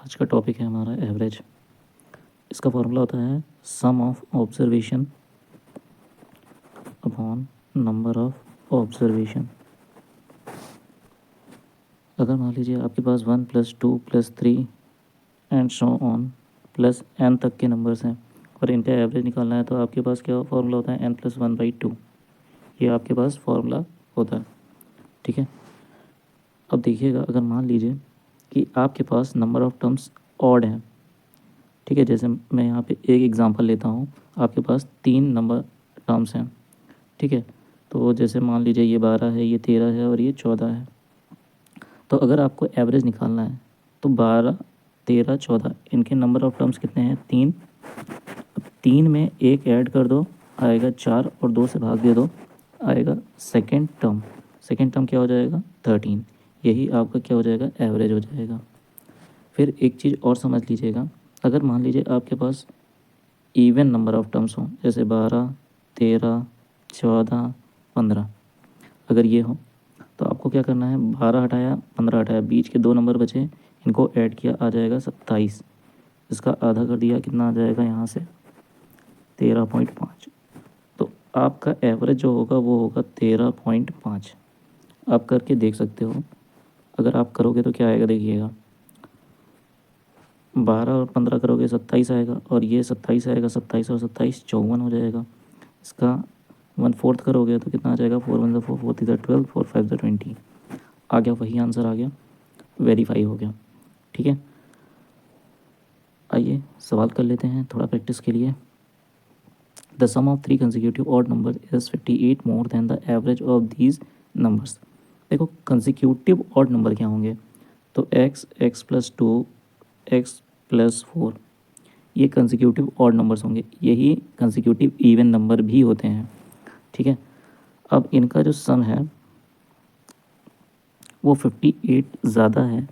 आज का टॉपिक है हमारा एवरेज। इसका फॉर्मूला होता है sum of observation upon number of observation. अगर मान लीजिए आपके पास 1+2+3 and so on plus n तक के नंबर्स हैं और इनका एवरेज निकालना है, तो आपके पास क्या फॉर्मूला होता है n+1/2। ये आपके पास फॉर्मूला होता है, ठीक है। अब देखिएगा, अगर मान लीजिए कि आपके पास नंबर ऑफ़ टर्म्स ऑड हैं, ठीक है। जैसे मैं यहाँ पे एक एग्जांपल लेता हूँ, आपके पास 3 नंबर टर्म्स हैं, ठीक है। तो जैसे मान लीजिए ये 12 है, ये 13 है और ये 14 है। तो अगर आपको एवरेज निकालना है तो 12, 13, 14 इनके नंबर ऑफ़ टर्म्स कितने हैं? 3। अब 3 में एक ऐड कर दो, आएगा 4, और 2 से भाग दे दो, आएगा सेकेंड टर्म। सेकेंड टर्म क्या हो जाएगा? 13। यही आपका क्या हो जाएगा? एवरेज हो जाएगा। फिर एक चीज़ और समझ लीजिएगा, अगर मान लीजिए आपके पास इवन नंबर ऑफ़ टर्म्स हों, जैसे 12, 13, 14, 15, अगर ये हो तो आपको क्या करना है? 12 हटाया, 15 हटाया, बीच के 2 नंबर बचे, इनको ऐड किया, आ जाएगा 27। इसका आधा कर दिया, कितना आ जाएगा यहाँ से? 13.5। तो आपका एवरेज जो होगा वो होगा 13.5। आप करके देख सकते हो। अगर आप करोगे तो क्या आएगा देखिएगा, 12 और 15 करोगे 27 आएगा, और ये 27 आएगा, 27 और 27 54 हो जाएगा। इसका 1/4 करोगे तो कितना आ जाएगा? 4 1 4 4 3 12 4 5 20 आ गया, वही आंसर आ गया, वेरीफाई हो गया, ठीक है। आइए सवाल कर लेते हैं थोड़ा प्रैक्टिस के लिए। The sum of 3 consecutive odd number is 58 more than the average of these numbers. देखो कंसेक्यूटिव ऑड नंबर क्या होंगे, तो x, x+2, x+4, ये कंसेक्यूटिव ऑड नंबर्स होंगे। यही कंसेक्यूटिव इवन नंबर भी होते हैं, ठीक है। अब इनका जो सम है वो 58 ज़्यादा है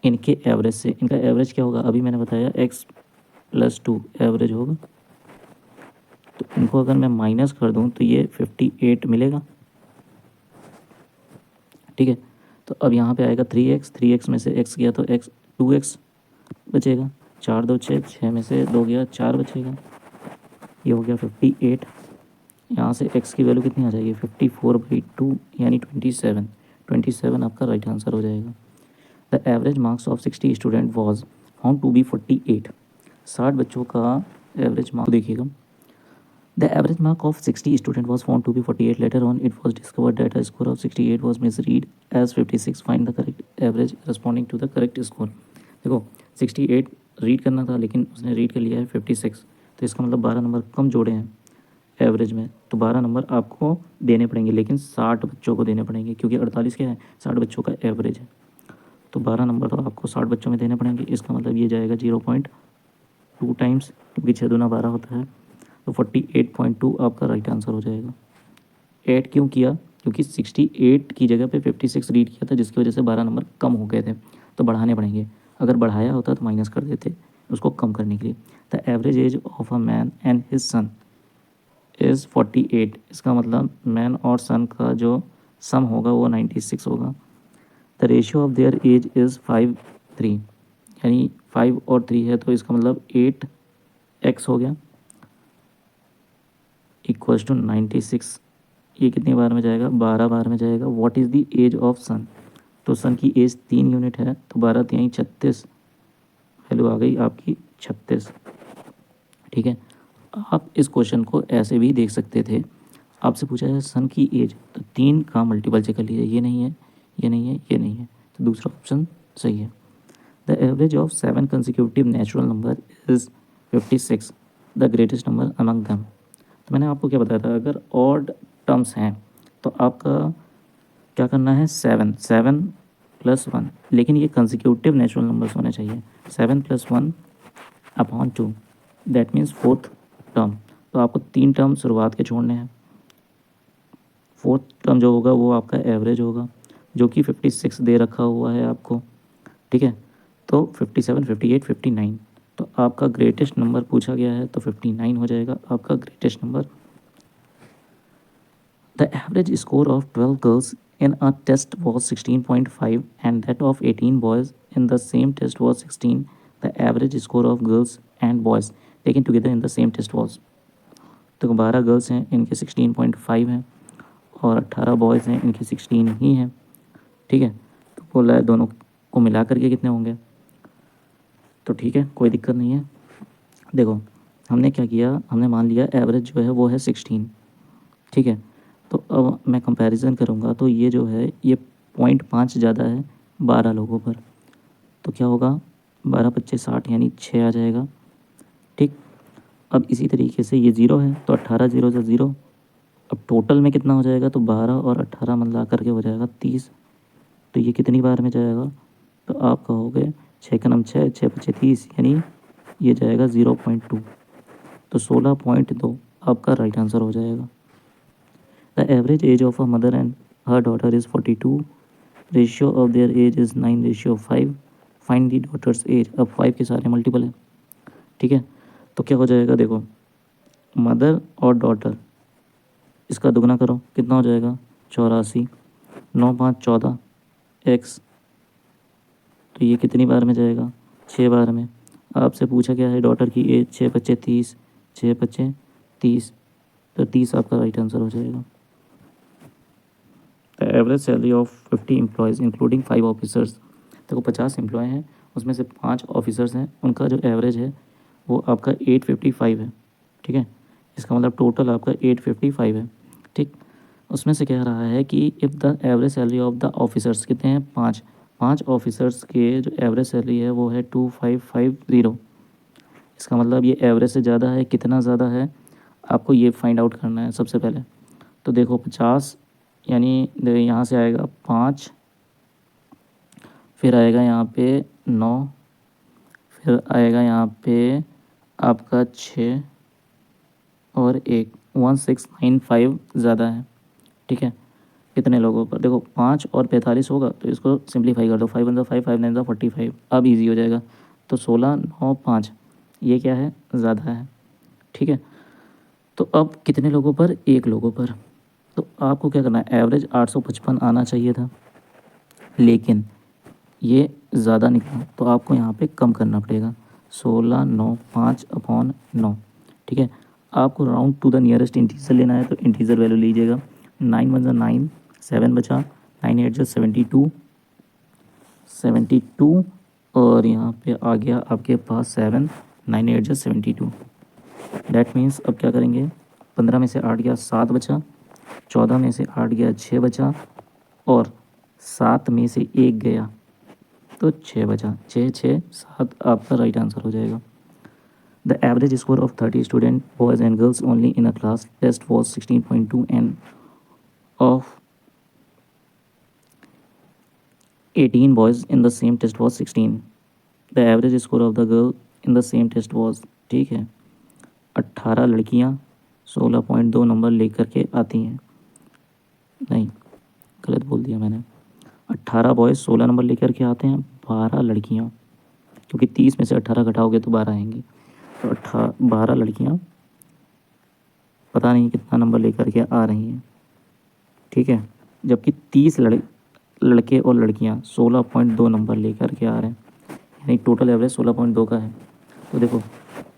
इनके एवरेज से। इनका एवरेज क्या होगा? अभी मैंने बताया x+2 एवरेज होगा, तो इनको अगर मैं माइनस कर दूं तो ये 58 मिलेगा, ठीक है। तो अब यहाँ पे आएगा 3x, 3x में से x गया तो x 2x बचेगा, 4 2 6, 6 में से 2 गया, 4 बचेगा, ये हो गया 58। यहाँ से x की वैल्यू कितनी आ जाएगी? 54/2 यानी 27। 27 आपका राइट आंसर हो जाएगा। The average marks of 60 student was found to be 48। 60 बच्चों का एवरेज मार्क देखिएगा। The average mark of 60 student was found to be 48. Later on, it was discovered that a score of 68 was misread as 56. Find the correct average corresponding to the correct score. देखो 68 read करना था, लेकिन उसने read कर लिया है 56, तो इसका मतलब 12 नंबर कम जोड़े हैं एवरेज में, तो 12 नंबर आपको देने पड़ेंगे, लेकिन 60 बच्चों को देने पड़ेंगे, क्योंकि 48 क्या है? 60 बच्चों का एवरेज है। तो 12 नंबर तो आपको 60 बच्चों में देने पड़ेंगे। इसका मतलब ये जाएगा 0.2 टाइम्स, क्योंकि 6 दूना 12 होता है, तो 48.2 आपका राइट आंसर हो जाएगा। ऐड क्यों किया? क्योंकि 68 की जगह पे 56 रीड किया था, जिसकी वजह से 12 नंबर कम हो गए थे, तो बढ़ाने पड़ेंगे। अगर बढ़ाया होता तो माइनस कर देते उसको कम करने के लिए। The average age of a man and his son is 48। इसका मतलब मैन और सन का जो सम होगा वो 96 होगा। The ratio of their age is 5:3, यानी 5 और 3 है, तो इसका मतलब 8x हो गया इक्वल्स टू 96। ये कितनी बार में जाएगा? 12 बार में जाएगा। What is the age of son? तो सन की एज 3 यूनिट है, तो 12 3 36, वैल्यू आ गई आपकी 36, ठीक है। आप इस क्वेश्चन को ऐसे भी देख सकते थे। आपसे पूछा जाए सन की एज, तो 3 का मल्टीपल चेक कर लीजिए, ये नहीं है, ये नहीं है, ये नहीं है, तो दूसरा ऑप्शन सही है। The average of 7 consecutive natural number is 56, the greatest number among them. तो मैंने आपको क्या बताया था, अगर ऑड टर्म्स हैं तो आपका क्या करना है? 7 + 1, लेकिन ये कंसेक्यूटिव नेचुरल नंबर्स होने चाहिए। 7 + 1 upon 2, that means 4th term. तो आपको 3 टर्म शुरुआत के छोड़ने हैं। 4th टर्म जो होगा वो आपका एवरेज होगा, जो कि 56 दे रखा हुआ है आपको, ठीक है। तो 57, 58, 59, तो आपका ग्रेटेस्ट नंबर पूछा गया है, तो 59 हो जाएगा आपका greatest number. The average score of 12 girls in a test was 16.5 and that of 18 boys in the same test was 16. The average score of girls and boys taken together in the same test was। तो 12 girls हैं, इनके 16.5 हैं और 18 boys हैं, इनके 16 ही हैं। ठीक है, तो बोला है दोनों को मिला करके कितने होंगे। तो ठीक है, कोई दिक्कत नहीं है। देखो हमने क्या किया, हमने मान लिया एवरेज जो है वो है 16। ठीक है, तो अब मैं कंपैरिजन करूँगा तो ये जो है ये 0.5 ज़्यादा है 12 लोगों पर। तो क्या होगा, 12 पच्चीस 60 यानी 6 आ जाएगा। ठीक, अब इसी तरीके से ये 0 है तो 18 0 से 0। अब टोटल में कितना हो जाएगा, तो 12 और 18 मिला करके हो जाएगा 30। तो ये कितनी बार में जाएगा, तो आप कहोगे 6 का नाम 6, 6 पच्चे 30 यानी ये जाएगा 0.2। तो 16.2 आपका राइट आंसर हो जाएगा। The average age of a mother and her daughter is 42। Ratio of their age is 9:5। Find the daughter's age. अब 5 के सारे मल्टीपल हैं। ठीक है, तो क्या हो जाएगा, देखो मदर और डॉटर इसका दुगना करो, कितना हो जाएगा 84। 9 5 14 एक्स। तो ये कितनी बार में जाएगा, 6 बार में। आपसे पूछा गया है डॉटर की एज 6 बच्चे 30, 6 बच्चे 30, तो 30 आपका राइट आंसर हो जाएगा। The average salary of 50 employees including 5 officers. देखो 50 एम्प्लॉय हैं, उसमें से 5 ऑफिसर्स हैं, उनका जो एवरेज है वो आपका 855 है। ठीक है, इसका मतलब टोटल आपका 855 है। ठीक, उसमें से कह रहा है कि if the average salary of the officers कितने हैं, 5 ऑफिसर्स के जो एवरेज सैलरी है वो है 2550। इसका मतलब ये एवरेज से ज़्यादा है, कितना ज़्यादा है आपको ये फाइंड आउट करना है सबसे पहले। तो देखो 50 यानी यहाँ से आएगा 5, फिर आएगा यहाँ पे 9, फिर आएगा यहाँ पे आपका 6 और 1, 1695 ज़्यादा है। ठीक है, कितने लोगों पर, देखो 5 और 45 होगा तो इसको सिंप्लीफाई कर दो, 5 1 5 5 9 45। अब इजी हो जाएगा, तो 16 9 5 ये क्या है, ज़्यादा है। ठीक है, तो अब कितने लोगों पर, 1 लोगों पर। तो आपको क्या करना है, एवरेज 855 आना चाहिए था, लेकिन ये ज़्यादा निकला तो आपको यहाँ पे कम करना पड़ेगा। 16 9 5/9। ठीक है, आपको round to the nearest integer लेना है तो इंटीजर वैल्यू लीजिएगा। 9 1 9, 7 बचा, 9 8 72, 72 और यहाँ पे आ गया आपके पास 7, 9 8 72। डैट मीन्स अब क्या करेंगे, 15 में से 8 गया 7 बचा, 14 में से 8 गया 6 बचा और 7 में से 1 गया तो 6 बचा। 6 6 7 आपका राइट आंसर हो जाएगा। The average score of 30 student boys and girls only in a class test was 16.2 and of 18 boys in the same test was 16. The average score of the girl in the same test was। ठीक है, 18 लड़कियां 16.2 number लेकर के आती हैं, नहीं गलत बोल दिया मैंने, 18 बॉयज़ 16 नंबर लेकर के आते हैं, 12 लड़कियां, क्योंकि 30 में से 18 घटाओगे तो 12 आएंगी, तो 12 लड़कियां पता नहीं कितना नंबर लेकर के आ रही हैं। ठीक है, जबकि 30 लड़के और लड़कियां 16.2 नंबर लेकर के आ रहे हैं, यानी टोटल एवरेज 16.2 का है। तो देखो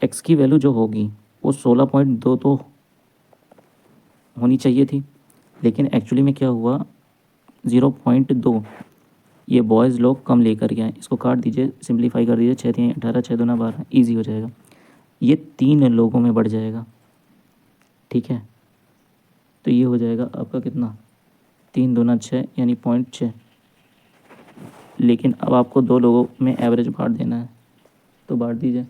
एक्स की वैल्यू जो होगी वो 16.2 तो होनी चाहिए थी, लेकिन एक्चुअली में क्या हुआ 0.2 ये बॉयज़ लोग कम लेकर के आए। इसको काट दीजिए, सिंप्लीफाई कर दीजिए, 6 3 18, 6 2 12, ईजी हो जाएगा। ये 3 लोगों में बढ़ जाएगा। ठीक है, तो ये हो जाएगा आपका कितना, 3 2 6 यानी 0.6। लेकिन अब आपको 2 लोगों में एवरेज बांट देना है, तो बांट दीजिए,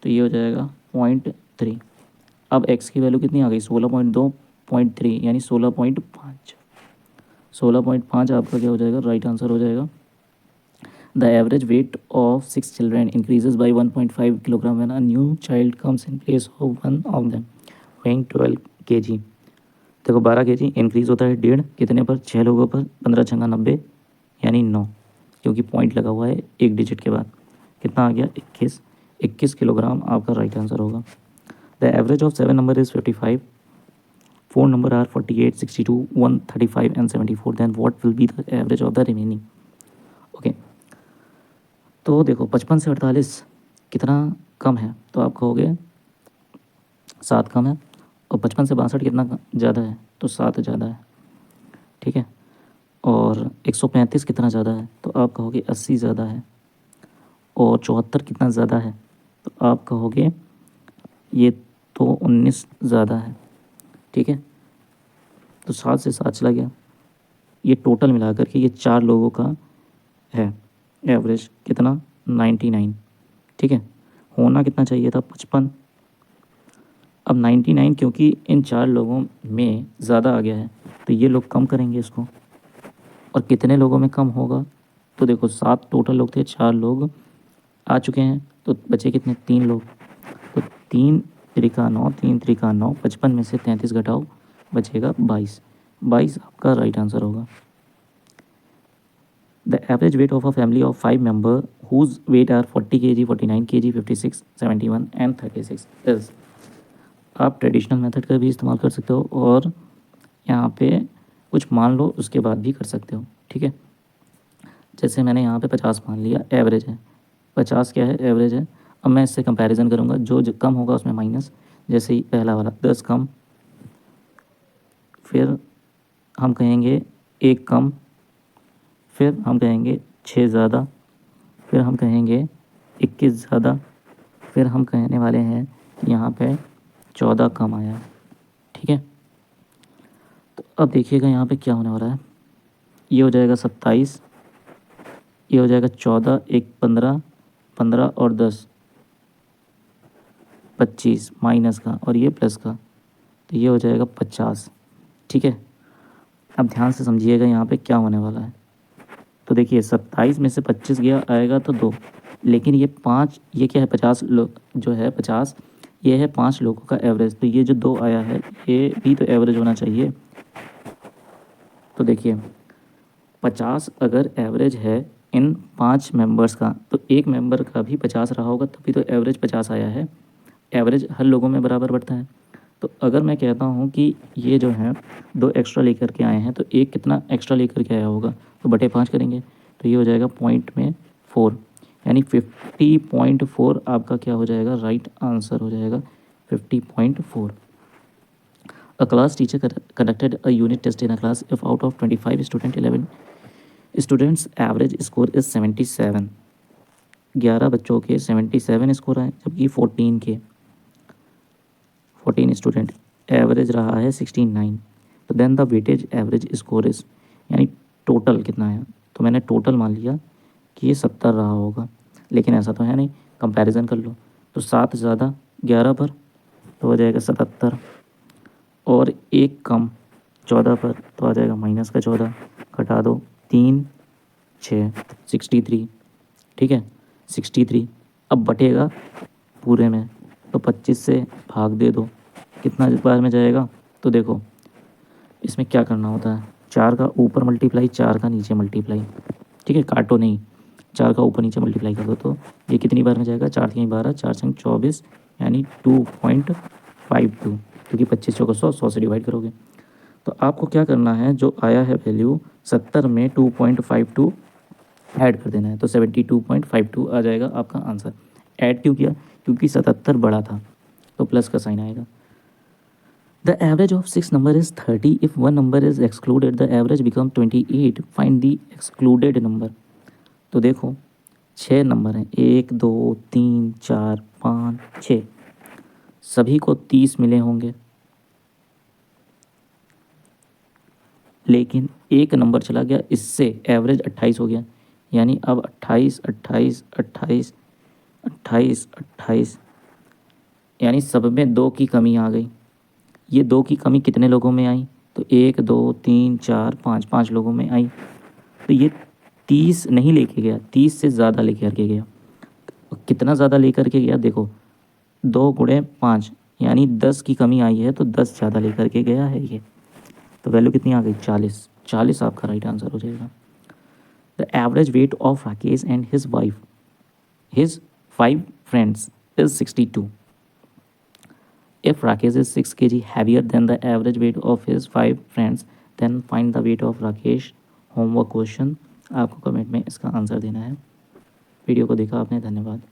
तो ये हो जाएगा 0.3। अब एक्स की वैल्यू कितनी आ गई, 16.2 0.3 यानी 16.5। 16.5 आपका क्या हो जाएगा, राइट आंसर हो जाएगा। The average weight of 6 children increases by 1.5 kilogram when a new child comes in place of one of them weighing 12 kg। देखो 12 kg इंक्रीज़ होता है 1.5 कितने पर, 6 लोगों पर, 15 छंगा 90 यानी 9, क्योंकि पॉइंट लगा हुआ है एक डिजिट के बाद। कितना आ गया, 21 किलोग्राम आपका राइट आंसर होगा। The average of 7 number is 55 4 number are 48, 62, 135 and 74. Then what will be the average of the remaining? Okay तो देखो 55 से 48 कितना कम है, तो आप कहोगे 7 कम है, और 55 से 62 कितना ज़्यादा है, तो 7 ज़्यादा है, ठीक है। और 135 कितना ज़्यादा है, तो आप कहोगे 80 ज़्यादा है। और 74 कितना ज़्यादा है, तो आप कहोगे ये तो 19 ज़्यादा है, ठीक है। तो 7 से 7 चला गया। ये टोटल मिलाकर के ये 4 लोगों का है एवरेज कितना 99, ठीक है। होना कितना चाहिए था 55। अब 99 क्योंकि इन 4 लोगों में ज़्यादा आ गया है, तो ये लोग कम करेंगे इसको। और कितने लोगों में कम होगा, तो देखो 7 टोटल लोग थे, 4 लोग आ चुके हैं, तो बचे कितने 3 लोग। तो 3 त्रिका 9, 3 त्रिका 9, 55 में से 33 घटाओ, बचेगा 22। 22 आपका राइट आंसर होगा। The average weight of a family of 5 member whose weight are 40 kg, 49 kg, 56, 71 and 36 is. आप ट्रेडिशनल मेथड का भी इस्तेमाल कर सकते हो और यहाँ पे कुछ मान लो उसके बाद भी कर सकते हो, ठीक है। जैसे मैंने यहाँ पे 50 मान लिया एवरेज है, 50 क्या है एवरेज है। अब मैं इससे कंपैरिजन करूँगा, जो कम होगा उसमें माइनस। जैसे ही पहला वाला 10 कम, फिर हम कहेंगे 1 कम, फिर हम कहेंगे 6 ज़्यादा, फिर हम कहेंगे 21 ज़्यादा, फिर हम कहने वाले हैं कि यहाँ पे 14 कम आया, ठीक है। तो अब देखिएगा यहाँ पे क्या होने वाला है। ये हो जाएगा 27, ये हो जाएगा 14, 1 15, 15 और 10 25 माइनस का, और ये प्लस का, तो ये हो जाएगा 50, ठीक है। अब ध्यान से समझिएगा यहाँ पे क्या होने वाला है। तो देखिए 27 में से 25 गया आएगा तो 2, लेकिन ये 5, ये क्या है 50 लोग जो है 50, ये है 5 लोगों का एवरेज, तो ये जो 2 आया है ये भी तो एवरेज होना चाहिए। तो देखिए 50 अगर एवरेज है इन 5 मेंबर्स का, तो एक मेंबर का भी 50 रहा होगा, तभी तो एवरेज 50 आया है। एवरेज हर लोगों में बराबर बढ़ता है। तो अगर मैं कहता हूँ कि ये जो है 2 एक्स्ट्रा लेकर के आए हैं, तो एक कितना एक्स्ट्रा लेकर के आया होगा, तो बटे 5 करेंगे, तो ये हो जाएगा पॉइंट में 4, यानी 50.4 आपका क्या हो जाएगा, राइट आंसर हो जाएगा 50.4। A class teacher conducted a unit test in a class. If out of 25 students, 11 students average score is 77। 11 बच्चों के 77 स्कोर आए, जबकि 14 स्टूडेंट एवरेज रहा है 69। तो then the weightage average score is, यानी टोटल कितना है, तो मैंने टोटल मान लिया कि ये 70 रहा होगा, लेकिन ऐसा तो है नहीं। कंपैरिजन कर लो, तो 7 ज़्यादा 11 पर तो हो जाएगा 77, और 1 कम 14 पर तो आ जाएगा माइनस का 14, घटा दो 3 6 63, ठीक है 63। अब बटेगा पूरे में, तो 25 से भाग दे दो, कितना बार में जाएगा। तो देखो इसमें क्या करना होता है, 4 का ऊपर मल्टीप्लाई, 4 का नीचे मल्टीप्लाई, ठीक है, काटो नहीं, 4 का ऊपर नीचे मल्टीप्लाई कर दो, तो ये कितनी बार में जाएगा, 4 3 12, 4 6 24, यानी 2.52, क्योंकि 25 चौका 100, 100 से डिवाइड करोगे। तो आपको क्या करना है, जो आया है वैल्यू 70 में 2.52 ऐड कर देना है, तो 72.52 आ जाएगा आपका आंसर। ऐड क्यों किया, क्योंकि 77 बड़ा था, तो प्लस का साइन आएगा। The average of 6 number is 30। If 1 number is excluded the average become 28। Find the excluded number. तो देखो 6 नंबर हैं, 1 2 3 4 5 6, सभी को 30 मिले होंगे, लेकिन एक नंबर चला गया, इससे एवरेज 28 हो गया, यानी अब 28 28 28 28 28, यानी सब में 2 की कमी आ गई। ये 2 की कमी कितने लोगों में आई, तो 1 2 3 4 5, 5 लोगों में आई। तो ये 30 नहीं लेके गया, 30 से ज़्यादा लेकर के गया। और कितना ज़्यादा लेकर के गया, देखो 2 गुणे 5, यानी 10 की कमी आई है, तो 10 ज़्यादा लेकर के गया है ये। तो वैल्यू कितनी आ गई, 40। 40 आपका राइट आंसर हो जाएगा। The average weight of Rakesh and his wife his 5 friends is 62। If Rakesh is 6 kg heavier than the average weight of his 5 friends then find the weight of Rakesh. Homework question, आपको comment में इसका answer देना है। Video को देखा आपने, धन्यवाद।